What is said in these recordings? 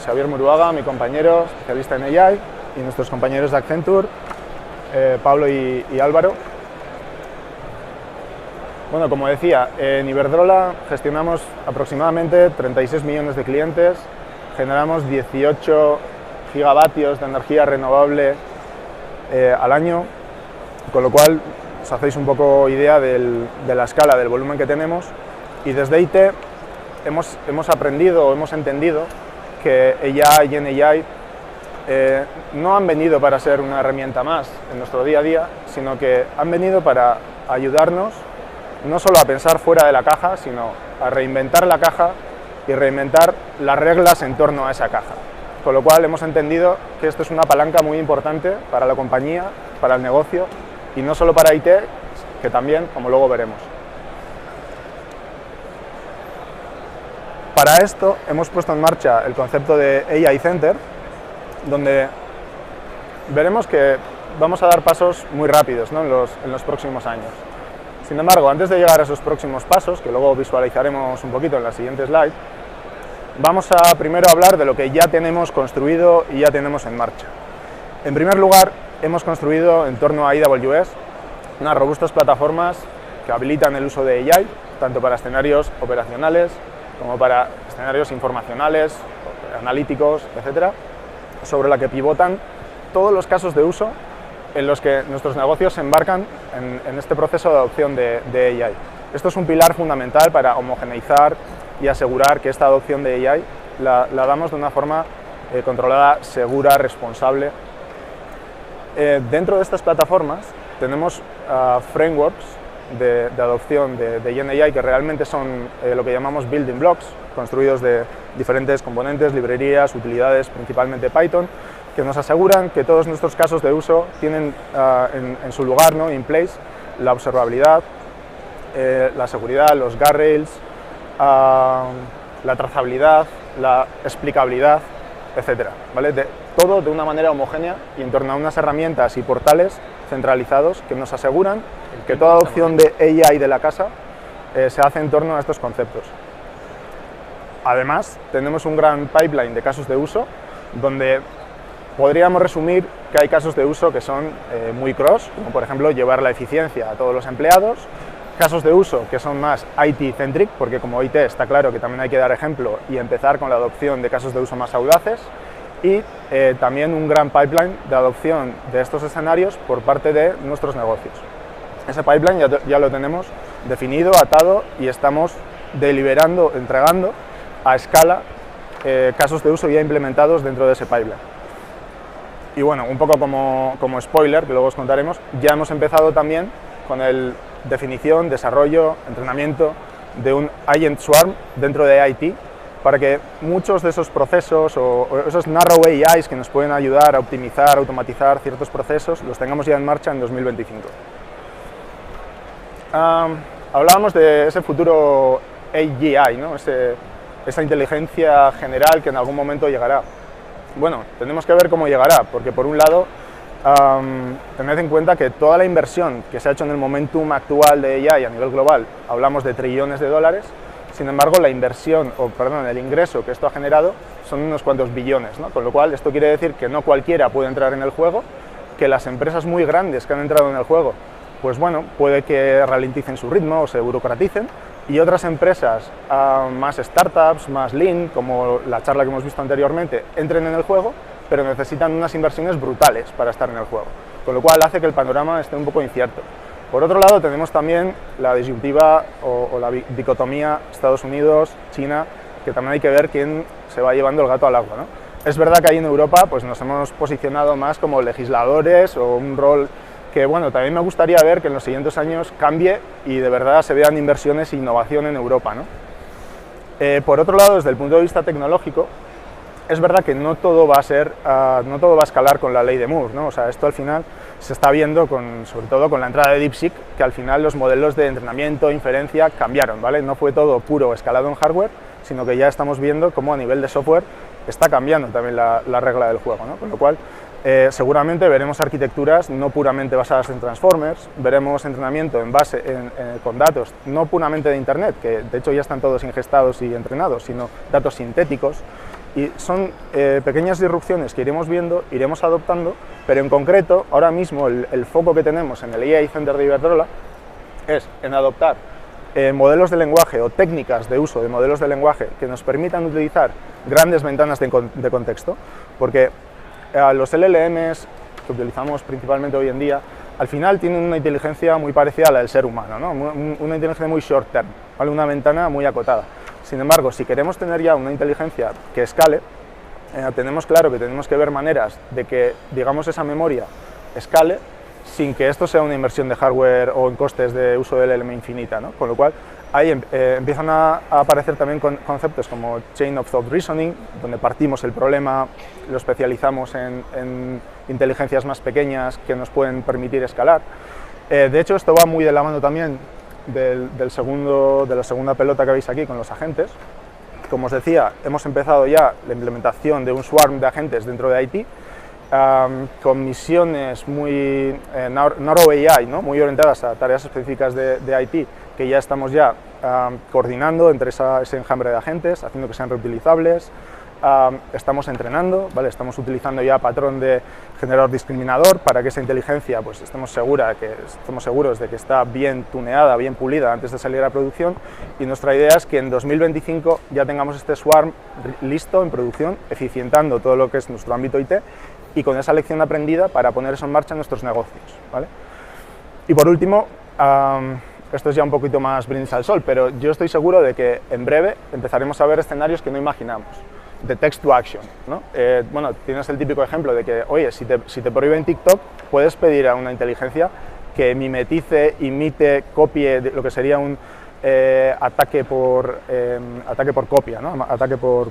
Xavier Muruaga, mi compañero, especialista en AI, y nuestros compañeros de Accenture, Pablo y Álvaro. Bueno, como decía, en Iberdrola gestionamos aproximadamente 36 millones de clientes, generamos 18 gigavatios de energía renovable al año, con lo cual os hacéis un poco idea de la escala, del volumen que tenemos, y desde IT hemos aprendido o hemos entendido que AI y GenAI no han venido para ser una herramienta más en nuestro día a día, sino que han venido para ayudarnos no solo a pensar fuera de la caja, sino a reinventar la caja y reinventar las reglas en torno a esa caja. Con lo cual hemos entendido que esto es una palanca muy importante para la compañía, para el negocio, y no solo para IT, que también, como luego veremos. Para esto hemos puesto en marcha el concepto de AI Center, donde veremos que vamos a dar pasos muy rápidos, ¿no? en los próximos años. Sin embargo, antes de llegar a esos próximos pasos, que luego visualizaremos un poquito en la siguiente slide, vamos a primero hablar de lo que ya tenemos construido y ya tenemos en marcha. En primer lugar, hemos construido en torno a AWS unas robustas plataformas que habilitan el uso de AI, tanto para escenarios operacionales como para escenarios informacionales, analíticos, etc., sobre la que pivotan todos los casos de uso en los que nuestros negocios se embarcan en este proceso de adopción de AI. Esto es un pilar fundamental para homogeneizar y asegurar que esta adopción de AI la damos de una forma controlada, segura, responsable. Dentro de estas plataformas tenemos frameworks de adopción de GenAI que realmente son lo que llamamos building blocks, construidos de diferentes componentes, librerías, utilidades, principalmente Python, que nos aseguran que todos nuestros casos de uso tienen en su lugar, ¿no? in place, la observabilidad, la seguridad, los guardrails, la trazabilidad, la explicabilidad, etc. ¿Vale? Todo de una manera homogénea y en torno a unas herramientas y portales centralizados que nos aseguran que toda adopción de AI de la casa se hace en torno a estos conceptos. Además, tenemos un gran pipeline de casos de uso donde podríamos resumir que hay casos de uso que son muy cross, como por ejemplo llevar la eficiencia a todos los empleados, casos de uso que son más IT-centric, porque como IT está claro que también hay que dar ejemplo y empezar con la adopción de casos de uso más audaces, y también un gran pipeline de adopción de estos escenarios por parte de nuestros negocios. Ese pipeline ya lo tenemos definido, atado, y estamos deliberando, entregando a escala casos de uso ya implementados dentro de ese pipeline. Y bueno, un poco como spoiler, que luego os contaremos, ya hemos empezado también con la definición, desarrollo, entrenamiento de un Agent Swarm dentro de IT, para que muchos de esos procesos o esos narrow AIs que nos pueden ayudar a optimizar, automatizar ciertos procesos, los tengamos ya en marcha en 2025. Hablábamos de ese futuro AGI, ¿no? Esa inteligencia general que en algún momento llegará. Bueno, tenemos que ver cómo llegará, porque por un lado, tened en cuenta que toda la inversión que se ha hecho en el momentum actual de AI a nivel global, hablamos de trillones de dólares, sin embargo la inversión, el ingreso que esto ha generado son unos cuantos billones, ¿no? Con lo cual esto quiere decir que no cualquiera puede entrar en el juego, que las empresas muy grandes que han entrado en el juego, pues bueno, puede que ralenticen su ritmo o se burocraticen, y otras empresas más startups, más lean, como la charla que hemos visto anteriormente, entren en el juego, pero necesitan unas inversiones brutales para estar en el juego, con lo cual hace que el panorama esté un poco incierto. Por otro lado, tenemos también la disyuntiva o la dicotomía Estados Unidos-China, que también hay que ver quién se va llevando el gato al agua, ¿no? Es verdad que ahí en Europa pues, nos hemos posicionado más como legisladores o un rol que, bueno, también me gustaría ver que en los siguientes años cambie y de verdad se vean inversiones e innovación en Europa, ¿no? Por otro lado, desde el punto de vista tecnológico, es verdad que no todo va a escalar con la ley de Moore, ¿no? O sea, esto al final se está viendo sobre todo con la entrada de DeepSeek, que al final los modelos de entrenamiento, inferencia cambiaron, ¿vale? No fue todo puro escalado en hardware, sino que ya estamos viendo cómo a nivel de software está cambiando también la regla del juego, ¿no? Con lo cual, seguramente veremos arquitecturas no puramente basadas en transformers, veremos entrenamiento con datos no puramente de Internet, que de hecho ya están todos ingestados y entrenados, sino datos sintéticos, Y son pequeñas disrupciones que iremos viendo, iremos adoptando, pero en concreto, ahora mismo el foco que tenemos en el AI Center de Iberdrola es en adoptar modelos de lenguaje o técnicas de uso de modelos de lenguaje que nos permitan utilizar grandes ventanas de contexto, porque los LLMs que utilizamos principalmente hoy en día, al final tienen una inteligencia muy parecida a la del ser humano, ¿no? Una inteligencia muy short term, ¿vale? Una ventana muy acotada. Sin embargo, si queremos tener ya una inteligencia que escale, tenemos claro que tenemos que ver maneras de que, digamos, esa memoria escale sin que esto sea una inversión de hardware o en costes de uso del LLM infinita, ¿no? Con lo cual, ahí empiezan a aparecer también conceptos como Chain of Thought Reasoning, donde partimos el problema, lo especializamos en inteligencias más pequeñas que nos pueden permitir escalar. De hecho, esto va muy de la mano también de la segunda pelota que veis aquí con los agentes. Como os decía, hemos empezado ya la implementación de un swarm de agentes dentro de IT, con misiones muy narrow AI, ¿no? Muy orientadas a tareas específicas de IT, que ya estamos coordinando entre ese enjambre de agentes, haciendo que sean reutilizables. Estamos entrenando, ¿vale? Estamos utilizando ya patrón de generador discriminador para que esa inteligencia, pues estemos seguros de que está bien tuneada, bien pulida antes de salir a producción, y nuestra idea es que en 2025 ya tengamos este swarm listo en producción, eficientando todo lo que es nuestro ámbito IT y con esa lección aprendida para poner eso en marcha en nuestros negocios, ¿vale? Y por último, esto es ya un poquito más brindis al sol, pero yo estoy seguro de que en breve empezaremos a ver escenarios que no imaginamos, de text to action, ¿no? Bueno, tienes el típico ejemplo de que, oye, si te prohíben TikTok, puedes pedir a una inteligencia que mimetice, imite, copie lo que sería un ataque por copia, ¿no? Ataque por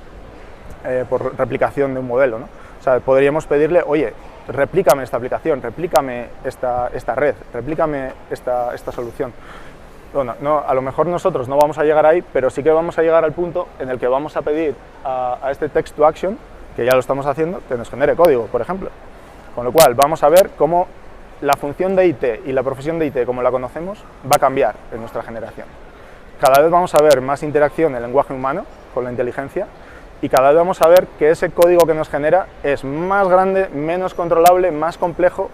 replicación de un modelo, ¿no? O sea, podríamos pedirle, oye, replícame esta aplicación, replícame esta red, replícame esta solución. Bueno, no, a lo mejor nosotros no vamos a llegar ahí, pero sí que vamos a llegar al punto en el que vamos a pedir a este text to action, que ya lo estamos haciendo, que nos genere código, por ejemplo. Con lo cual, vamos a ver cómo la función de IT y la profesión de IT, como la conocemos, va a cambiar en nuestra generación. Cada vez vamos a ver más interacción en el lenguaje humano con la inteligencia, y cada vez vamos a ver que ese código que nos genera es más grande, menos controlable, más complejo,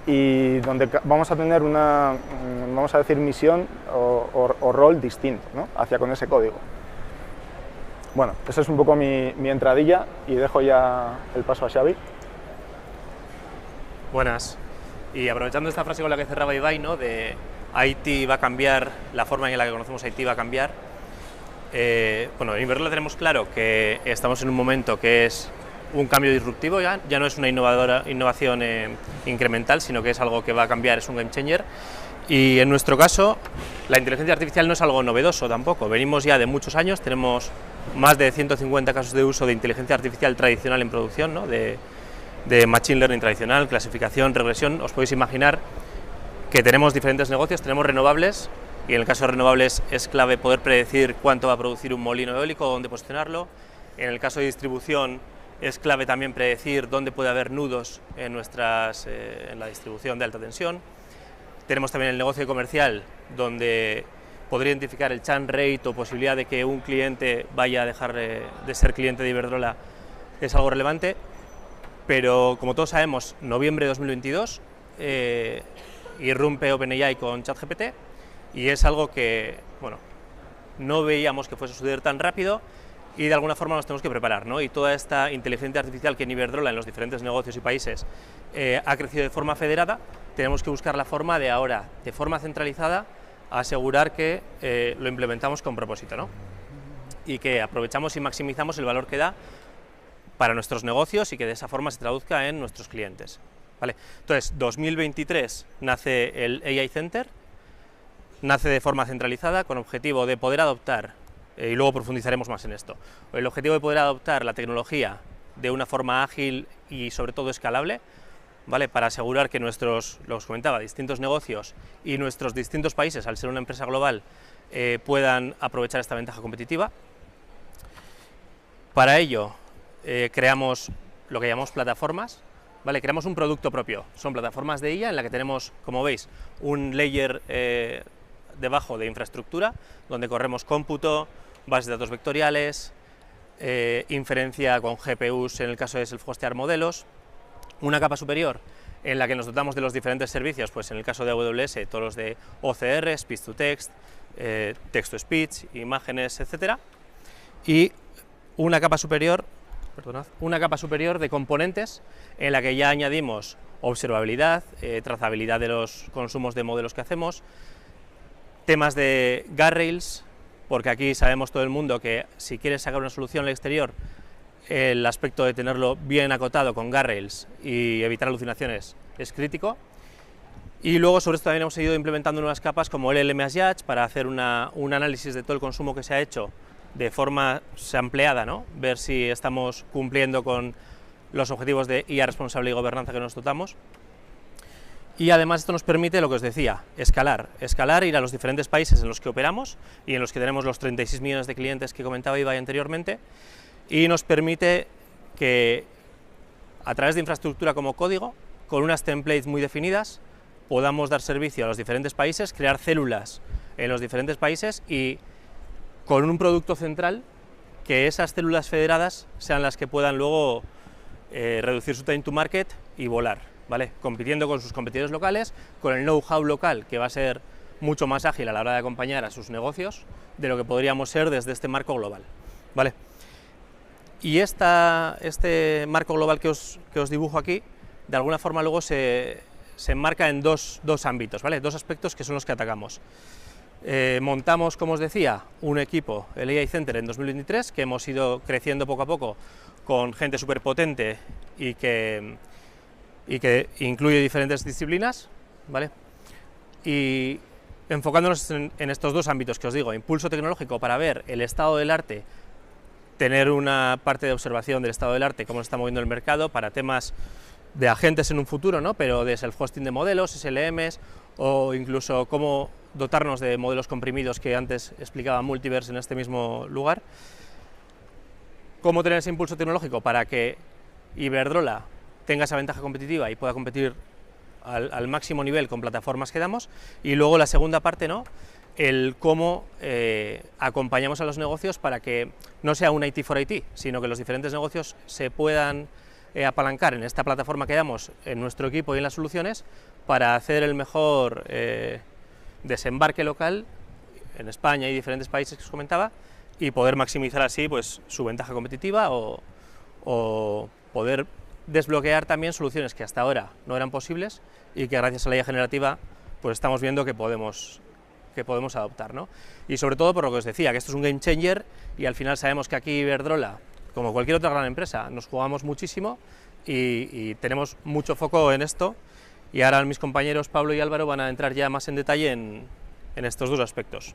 y donde vamos a tener una, vamos a decir, misión o rol distinto, ¿no? Hacia con ese código. Bueno, esa es un poco mi entradilla, y dejo ya el paso a Xavi. Buenas. Y aprovechando esta frase con la que cerraba Ibai, ¿no? De IT va a cambiar, la forma en la que conocemos IT va a cambiar. Bueno, en Iberdrola tenemos claro que estamos en un momento que es un cambio disruptivo, ya no es una innovación incremental, sino que es algo que va a cambiar, es un game changer. Y en nuestro caso, la inteligencia artificial no es algo novedoso tampoco. Venimos ya de muchos años, tenemos más de 150 casos de uso de inteligencia artificial tradicional en producción, ¿no? de machine learning tradicional, clasificación, regresión. Os podéis imaginar que tenemos diferentes negocios, tenemos renovables, y en el caso de renovables es clave poder predecir cuánto va a producir un molino eólico, dónde posicionarlo. En el caso de distribución es clave también predecir dónde puede haber nudos en la distribución de alta tensión. Tenemos también el negocio comercial, donde poder identificar el churn rate o posibilidad de que un cliente vaya a dejar de ser cliente de Iberdrola es algo relevante. Pero como todos sabemos, noviembre de 2022 irrumpe OpenAI con ChatGPT, y es algo que, bueno, no veíamos que fuese a suceder tan rápido, y de alguna forma nos tenemos que preparar, ¿no? Y toda esta inteligencia artificial que en Iberdrola, en los diferentes negocios y países, ha crecido de forma federada, tenemos que buscar la forma de ahora, de forma centralizada, asegurar que lo implementamos con propósito, ¿no? Y que aprovechamos y maximizamos el valor que da para nuestros negocios, y que de esa forma se traduzca en nuestros clientes, ¿vale? Entonces, 2023 nace el AI Center, nace de forma centralizada con objetivo de poder adoptar, y luego profundizaremos más en esto, el objetivo de poder adoptar la tecnología de una forma ágil y sobre todo escalable, ¿vale? Para asegurar que nuestros, lo os comentaba, distintos negocios y nuestros distintos países, al ser una empresa global, puedan aprovechar esta ventaja competitiva. Para ello creamos lo que llamamos plataformas, ¿vale? Creamos un producto propio, son plataformas de IA en la que tenemos, como veis, un layer debajo de infraestructura, donde corremos cómputo, bases de datos vectoriales, inferencia con GPUs en el caso de self-hostear modelos, una capa superior en la que nos dotamos de los diferentes servicios, pues en el caso de AWS, todos los de OCR, Speech to Text, Text-to-Speech, imágenes, etcétera, y una capa superior de componentes en la que ya añadimos observabilidad, trazabilidad de los consumos de modelos que hacemos, temas de guardrails, porque aquí sabemos todo el mundo que si quieres sacar una solución al exterior, el aspecto de tenerlo bien acotado con guardrails y evitar alucinaciones es crítico. Y luego sobre esto también hemos ido implementando nuevas capas como el LLM as Judge para hacer un análisis de todo el consumo que se ha hecho de forma sampleada, ¿no? Ver si estamos cumpliendo con los objetivos de IA responsable y gobernanza que nos dotamos. Y además esto nos permite, lo que os decía, escalar, ir a los diferentes países en los que operamos y en los que tenemos los 36 millones de clientes que comentaba Ibai anteriormente, y nos permite que a través de infraestructura como código, con unas templates muy definidas, podamos dar servicio a los diferentes países, crear células en los diferentes países y con un producto central que esas células federadas sean las que puedan luego reducir su time to market y volar, ¿vale? Compitiendo con sus competidores locales, con el know-how local que va a ser mucho más ágil a la hora de acompañar a sus negocios de lo que podríamos ser desde este marco global, ¿vale? Y este marco global que os dibujo aquí, de alguna forma luego se enmarca en dos ámbitos, ¿vale? Dos aspectos que son los que atacamos. Montamos, como os decía, un equipo, el AI Center, en 2023, que hemos ido creciendo poco a poco con gente súper potente y que incluye diferentes disciplinas, ¿vale? Y enfocándonos en estos dos ámbitos que os digo, impulso tecnológico para ver el estado del arte, tener una parte de observación del estado del arte, cómo se está moviendo el mercado, para temas de agentes en un futuro, ¿no? Pero de self-hosting de modelos, SLMs, o incluso cómo dotarnos de modelos comprimidos que antes explicaba Multiverse en este mismo lugar. Cómo tener ese impulso tecnológico para que Iberdrola tenga esa ventaja competitiva y pueda competir al máximo nivel con plataformas que damos. Y luego la segunda parte, ¿no? El cómo acompañamos a los negocios para que no sea un IT for IT, sino que los diferentes negocios se puedan apalancar en esta plataforma que damos en nuestro equipo y en las soluciones para hacer el mejor desembarque local en España y diferentes países que os comentaba, y poder maximizar así pues su ventaja competitiva o poder desbloquear también soluciones que hasta ahora no eran posibles y que gracias a la IA generativa pues estamos viendo que podemos adoptar, ¿no? Y sobre todo por lo que os decía, que esto es un game changer, y al final sabemos que aquí Iberdrola, como cualquier otra gran empresa, nos jugamos muchísimo y tenemos mucho foco en esto, y ahora mis compañeros Pablo y Álvaro van a entrar ya más en detalle en estos dos aspectos.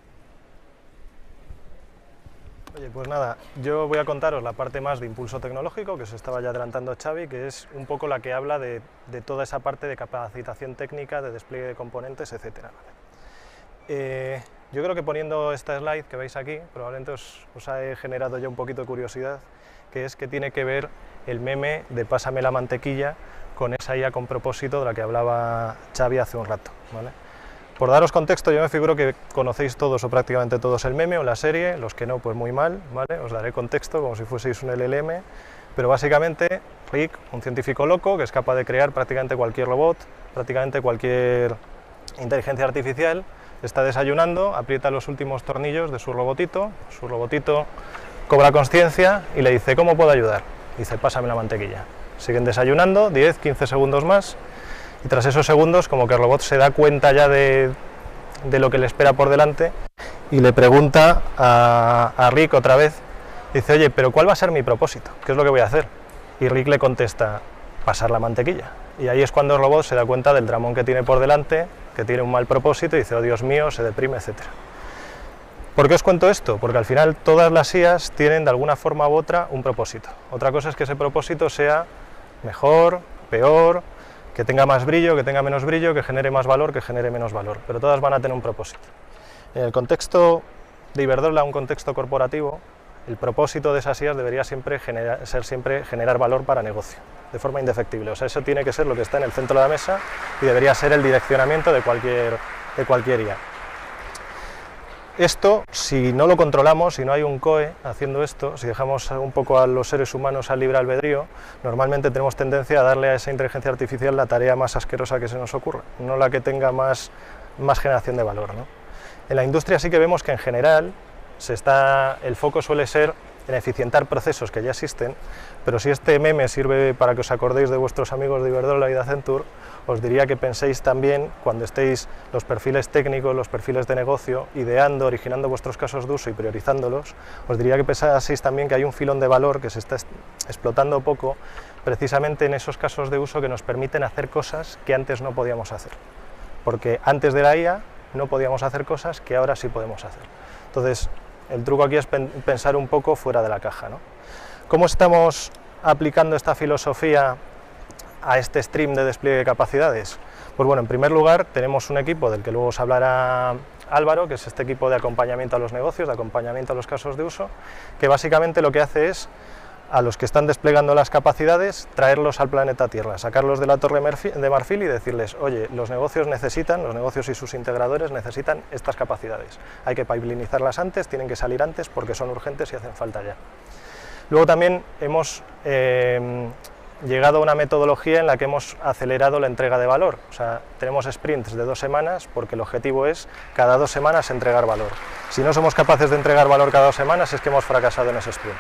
Oye, pues nada, yo voy a contaros la parte más de impulso tecnológico, que os estaba ya adelantando Xavi, que es un poco la que habla de toda esa parte de capacitación técnica, de despliegue de componentes, etcétera. Yo creo que poniendo esta slide que veis aquí, probablemente os ha generado ya un poquito de curiosidad, que es que tiene que ver el meme de pásame la mantequilla con esa IA con propósito de la que hablaba Xavi hace un rato, ¿vale? Por daros contexto, yo me figuro que conocéis todos o prácticamente todos el meme o la serie, los que no, pues muy mal, ¿vale? Os daré contexto como si fueseis un LLM, pero básicamente Rick, un científico loco que es capaz de crear prácticamente cualquier robot, prácticamente cualquier inteligencia artificial, está desayunando, aprieta los últimos tornillos de su robotito cobra conciencia y le dice, ¿cómo puedo ayudar? Dice, pásame la mantequilla. Siguen desayunando, 10, 15 segundos más, y tras esos segundos como que el robot se da cuenta ya de lo que le espera por delante y le pregunta a Rick otra vez, dice, oye, pero ¿cuál va a ser mi propósito? ¿Qué es lo que voy a hacer? Y Rick le contesta, pasar la mantequilla. Y ahí es cuando el robot se da cuenta del dramón que tiene por delante, que tiene un mal propósito, y dice, oh Dios mío, se deprime, etc. ¿Por qué os cuento esto? Porque al final todas las IAs tienen de alguna forma u otra un propósito. Otra cosa es que ese propósito sea mejor, peor, que tenga más brillo, que tenga menos brillo, que genere más valor, que genere menos valor, pero todas van a tener un propósito. En el contexto de Iberdrola, un contexto corporativo, el propósito de esas IAs debería siempre ser generar valor para negocio, de forma indefectible. O sea, eso tiene que ser lo que está en el centro de la mesa y debería ser el direccionamiento de cualquier IA. Esto, si no lo controlamos, si no hay un COE haciendo esto, si dejamos un poco a los seres humanos al libre albedrío, normalmente tenemos tendencia a darle a esa inteligencia artificial la tarea más asquerosa que se nos ocurra, no la que tenga más generación de valor, ¿no? En la industria sí que vemos que en general el foco suele ser en eficientar procesos que ya existen, pero si este meme sirve para que os acordéis de vuestros amigos de Iberdrola y de Accenture, os diría que penséis también, cuando estéis los perfiles técnicos, los perfiles de negocio, ideando, originando vuestros casos de uso y priorizándolos, os diría que penséis también que hay un filón de valor que se está explotando poco, precisamente en esos casos de uso que nos permiten hacer cosas que antes no podíamos hacer. Porque antes de la IA no podíamos hacer cosas que ahora sí podemos hacer. Entonces, el truco aquí es pensar un poco fuera de la caja, ¿no? ¿Cómo estamos aplicando esta filosofía a este stream de despliegue de capacidades? Pues bueno, en primer lugar tenemos un equipo del que luego os hablará Álvaro, que es este equipo de acompañamiento a los negocios, de acompañamiento a los casos de uso, que básicamente lo que hace es, a los que están desplegando las capacidades, traerlos al planeta Tierra, sacarlos de la Torre de Marfil y decirles, oye, los negocios y sus integradores necesitan estas capacidades, hay que pipelinizarlas antes, tienen que salir antes porque son urgentes y hacen falta ya. Luego también hemos llegado a una metodología en la que hemos acelerado la entrega de valor, o sea, tenemos sprints de 2 semanas porque el objetivo es cada 2 semanas entregar valor. Si no somos capaces de entregar valor cada 2 semanas es que hemos fracasado en ese sprint.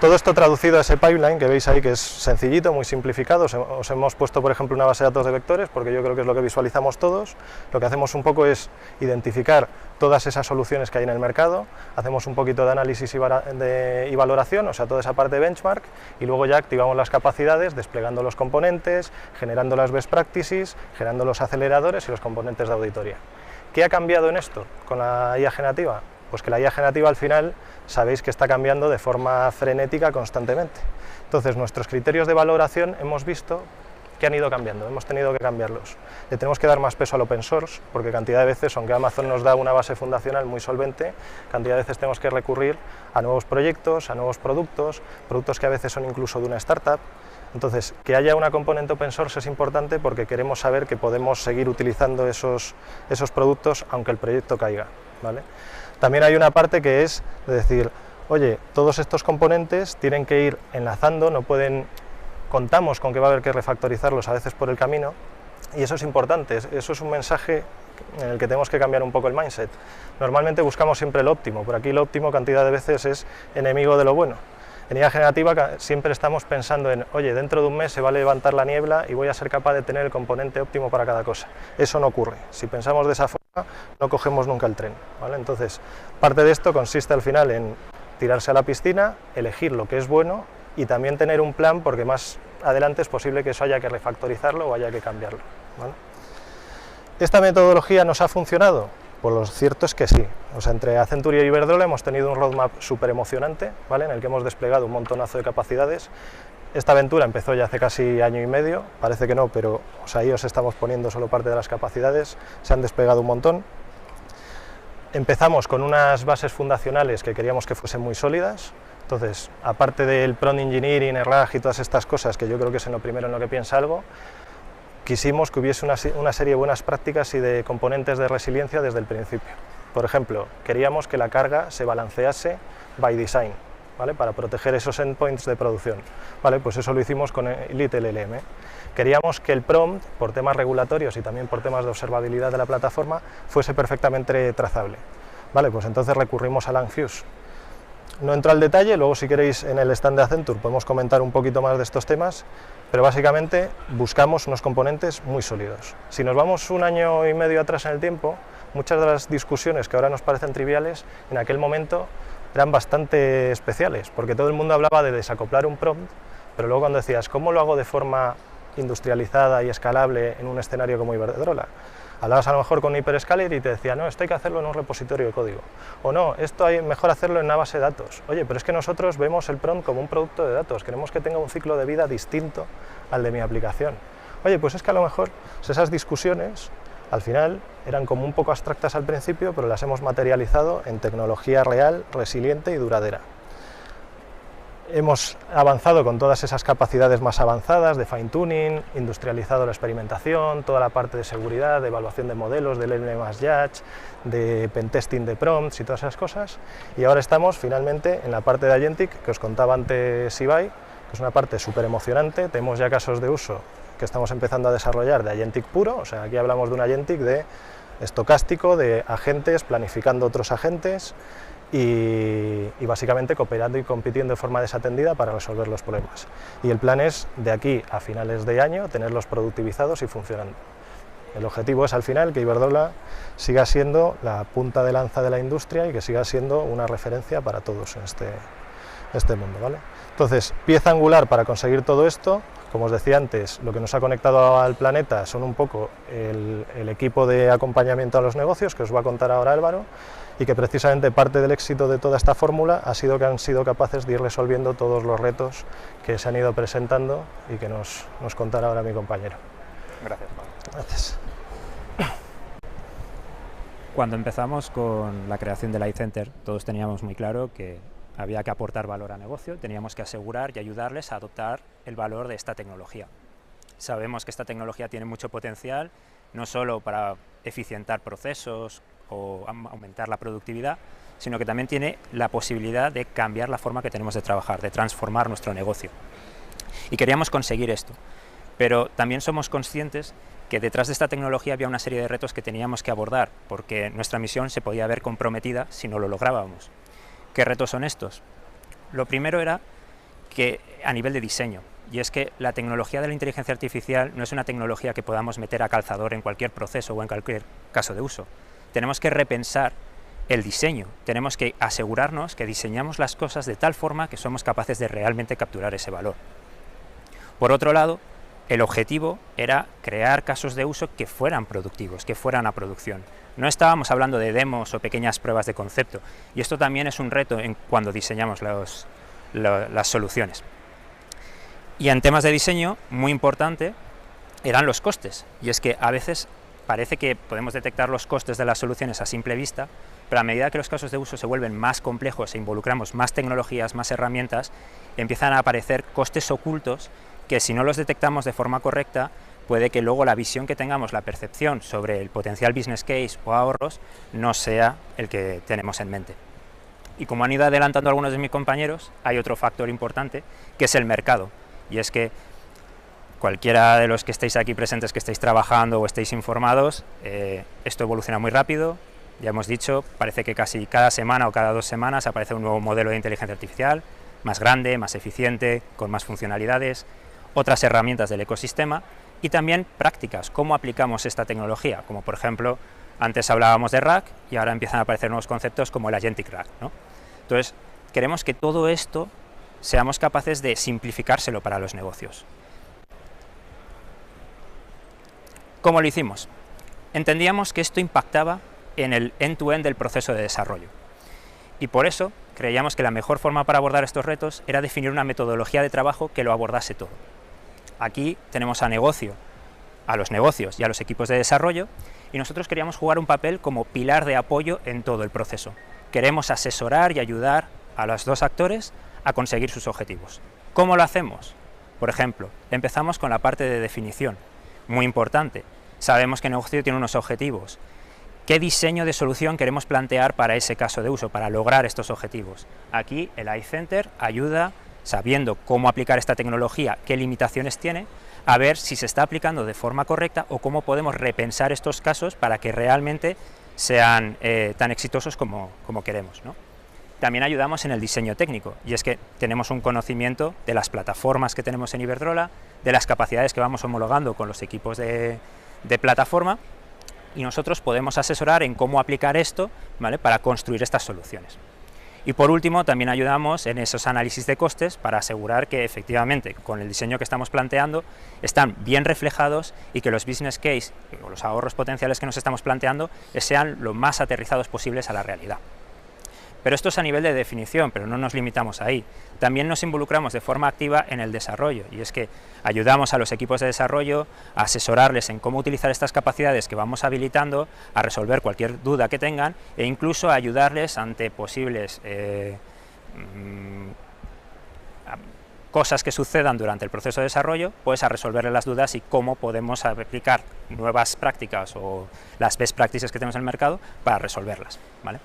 Todo esto traducido a ese pipeline que veis ahí, que es sencillito, muy simplificado. Os hemos puesto, por ejemplo, una base de datos de vectores, porque yo creo que es lo que visualizamos todos. Lo que hacemos un poco es identificar todas esas soluciones que hay en el mercado, hacemos un poquito de análisis y valoración, o sea, toda esa parte de benchmark, y luego ya activamos las capacidades, desplegando los componentes, generando las best practices, generando los aceleradores y los componentes de auditoría. ¿Qué ha cambiado en esto con la IA generativa? Pues que la IA generativa al final sabéis que está cambiando de forma frenética constantemente. Entonces nuestros criterios de valoración hemos visto que han ido cambiando, hemos tenido que cambiarlos. Le tenemos que dar más peso al open source, porque cantidad de veces, aunque Amazon nos da una base fundacional muy solvente, cantidad de veces tenemos que recurrir a nuevos proyectos, a nuevos productos que a veces son incluso de una startup. Entonces, que haya una componente open source es importante porque queremos saber que podemos seguir utilizando esos productos aunque el proyecto caiga, ¿vale? También hay una parte que es de decir, oye, todos estos componentes tienen que ir enlazando, contamos con que va a haber que refactorizarlos a veces por el camino, y eso es importante, eso es un mensaje en el que tenemos que cambiar un poco el mindset. Normalmente buscamos siempre lo óptimo, por aquí lo óptimo cantidad de veces es enemigo de lo bueno. En IA generativa siempre estamos pensando en, oye, dentro de un mes se va a levantar la niebla y voy a ser capaz de tener el componente óptimo para cada cosa. Eso no ocurre. Si pensamos de esa forma, no cogemos nunca el tren, ¿vale? Entonces, parte de esto consiste al final en tirarse a la piscina, elegir lo que es bueno y también tener un plan, porque más adelante es posible que eso haya que refactorizarlo o haya que cambiarlo, ¿vale? ¿Esta metodología nos ha funcionado? Pues lo cierto es que sí. O sea, entre Accenture y Iberdrola hemos tenido un roadmap súper emocionante, ¿vale? En el que hemos desplegado un montonazo de capacidades. Esta aventura empezó ya hace casi año y medio, parece que no, pero ahí os estamos poniendo solo parte de las capacidades, se han desplegado un montón. Empezamos con unas bases fundacionales que queríamos que fuesen muy sólidas, entonces, aparte del prompt engineering, RAG y todas estas cosas, que yo creo que es en lo primero en lo que piensa algo, quisimos que hubiese una serie de buenas prácticas y de componentes de resiliencia desde el principio. Por ejemplo, queríamos que la carga se balancease by design, ¿vale? Para proteger esos endpoints de producción, ¿vale? Pues eso lo hicimos con LitLLM. Queríamos que el prompt, por temas regulatorios y también por temas de observabilidad de la plataforma, fuese perfectamente trazable, ¿vale? Pues entonces recurrimos a Langfuse. No entro al detalle, luego si queréis en el stand de Accenture podemos comentar un poquito más de estos temas, pero básicamente buscamos unos componentes muy sólidos. Si nos vamos un año y medio atrás en el tiempo, muchas de las discusiones que ahora nos parecen triviales, en aquel momento eran bastante especiales, porque todo el mundo hablaba de desacoplar un prompt, pero luego cuando decías, ¿cómo lo hago de forma industrializada y escalable en un escenario como Iberdrola? Hablabas a lo mejor con Hyperscaler y te decía, no, esto hay que hacerlo en un repositorio de código. O no, esto hay mejor hacerlo en una base de datos. Oye, pero es que nosotros vemos el prompt como un producto de datos, queremos que tenga un ciclo de vida distinto al de mi aplicación. Oye, pues es que a lo mejor esas discusiones al final eran como un poco abstractas al principio, pero las hemos materializado en tecnología real, resiliente y duradera. hemos avanzado con todas esas capacidades más avanzadas de fine tuning, industrializado la experimentación, toda la parte de seguridad, de evaluación de modelos, del LLM+Judge, de pentesting de prompts y todas esas cosas, y ahora estamos finalmente en la parte de Agentic que os contaba antes Ibai, que es una parte súper emocionante. Tenemos ya casos de uso que estamos empezando a desarrollar de Agentic puro, o sea, aquí hablamos de un Agentic de estocástico, de agentes planificando otros agentes y básicamente cooperando y compitiendo de forma desatendida para resolver los problemas. Y el plan es, de aquí a finales de año, tenerlos productivizados y funcionando. El objetivo es al final que Iberdrola siga siendo la punta de lanza de la industria y que siga siendo una referencia para todos en este mundo, ¿vale? Entonces, pieza angular para conseguir todo esto, como os decía antes, lo que nos ha conectado al planeta son un poco el equipo de acompañamiento a los negocios, que os va a contar ahora Álvaro, y que precisamente parte del éxito de toda esta fórmula ha sido que han sido capaces de ir resolviendo todos los retos que se han ido presentando y que nos contará ahora mi compañero. Gracias, Pablo. Gracias. Cuando empezamos con la creación del iCenter, todos teníamos muy claro que había que aportar valor a negocio, teníamos que asegurar y ayudarles a adoptar el valor de esta tecnología. Sabemos que esta tecnología tiene mucho potencial, no solo para eficientar procesos o aumentar la productividad, sino que también tiene la posibilidad de cambiar la forma que tenemos de trabajar, de transformar nuestro negocio. Y queríamos conseguir esto, pero también somos conscientes que detrás de esta tecnología había una serie de retos que teníamos que abordar, porque nuestra misión se podía ver comprometida si no lo lográbamos. ¿Qué retos son estos? Lo primero era que a nivel de diseño, y es que la tecnología de la inteligencia artificial no es una tecnología que podamos meter a calzador en cualquier proceso o en cualquier caso de uso. Tenemos que repensar el diseño, tenemos que asegurarnos que diseñamos las cosas de tal forma que somos capaces de realmente capturar ese valor. Por otro lado, el objetivo era crear casos de uso que fueran productivos, que fueran a producción. No estábamos hablando de demos o pequeñas pruebas de concepto, y esto también es un reto cuando diseñamos las soluciones. Y en temas de diseño, muy importante, eran los costes, y es que a veces parece que podemos detectar los costes de las soluciones a simple vista, pero a medida que los casos de uso se vuelven más complejos e involucramos más tecnologías, más herramientas, empiezan a aparecer costes ocultos que si no los detectamos de forma correcta, puede que luego la visión que tengamos, la percepción sobre el potencial business case o ahorros, no sea el que tenemos en mente. Y como han ido adelantando algunos de mis compañeros, hay otro factor importante, que es el mercado. Y es que cualquiera de los que estéis aquí presentes, que estéis trabajando o estéis informados, esto evoluciona muy rápido. Ya hemos dicho, parece que casi cada semana o cada 2 semanas aparece un nuevo modelo de inteligencia artificial, más grande, más eficiente, con más funcionalidades, otras herramientas del ecosistema y también prácticas, cómo aplicamos esta tecnología, como por ejemplo, antes hablábamos de RAG y ahora empiezan a aparecer nuevos conceptos como el Agentic RAG, ¿no? Entonces, queremos que todo esto seamos capaces de simplificárselo para los negocios. ¿Cómo lo hicimos? Entendíamos que esto impactaba en el end-to-end del proceso de desarrollo y por eso creíamos que la mejor forma para abordar estos retos era definir una metodología de trabajo que lo abordase todo. Aquí tenemos a los negocios y a los equipos de desarrollo y nosotros queríamos jugar un papel como pilar de apoyo en todo el proceso. Queremos asesorar y ayudar a los dos actores a conseguir sus objetivos. ¿Cómo lo hacemos? Por ejemplo, empezamos con la parte de definición, muy importante. Sabemos que el negocio tiene unos objetivos. ¿Qué diseño de solución queremos plantear para ese caso de uso, para lograr estos objetivos? Aquí el iCenter ayuda, sabiendo cómo aplicar esta tecnología, qué limitaciones tiene, a ver si se está aplicando de forma correcta o cómo podemos repensar estos casos para que realmente sean tan exitosos como queremos, ¿no? También ayudamos en el diseño técnico, y es que tenemos un conocimiento de las plataformas que tenemos en Iberdrola, de las capacidades que vamos homologando con los equipos de plataforma, y nosotros podemos asesorar en cómo aplicar esto, ¿vale?, para construir estas soluciones. Y por último, también ayudamos en esos análisis de costes para asegurar que efectivamente con el diseño que estamos planteando están bien reflejados y que los business case o los ahorros potenciales que nos estamos planteando sean lo más aterrizados posibles a la realidad. Pero esto es a nivel de definición, pero no nos limitamos ahí. También nos involucramos de forma activa en el desarrollo, y es que ayudamos a los equipos de desarrollo a asesorarles en cómo utilizar estas capacidades que vamos habilitando, a resolver cualquier duda que tengan e incluso a ayudarles ante posibles cosas que sucedan durante el proceso de desarrollo, pues a resolverle las dudas y cómo podemos aplicar nuevas prácticas o las best practices que tenemos en el mercado para resolverlas, ¿vale?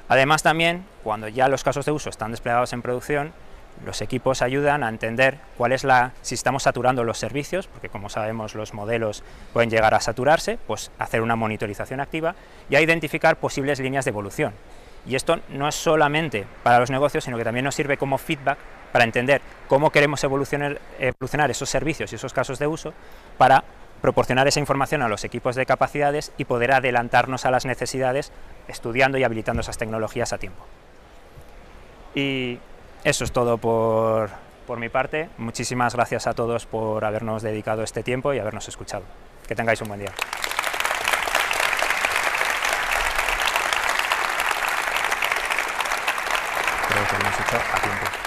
Además también, cuando ya los casos de uso están desplegados en producción, los equipos ayudan a entender cuál es si estamos saturando los servicios, porque como sabemos los modelos pueden llegar a saturarse, pues hacer una monitorización activa y a identificar posibles líneas de evolución. Y esto no es solamente para los negocios, sino que también nos sirve como feedback para entender cómo queremos evolucionar esos servicios y esos casos de uso para proporcionar esa información a los equipos de capacidades y poder adelantarnos a las necesidades estudiando y habilitando esas tecnologías a tiempo. Y eso es todo por mi parte. Muchísimas gracias a todos por habernos dedicado este tiempo y habernos escuchado. Que tengáis un buen día. Creo que lo hemos hecho a tiempo.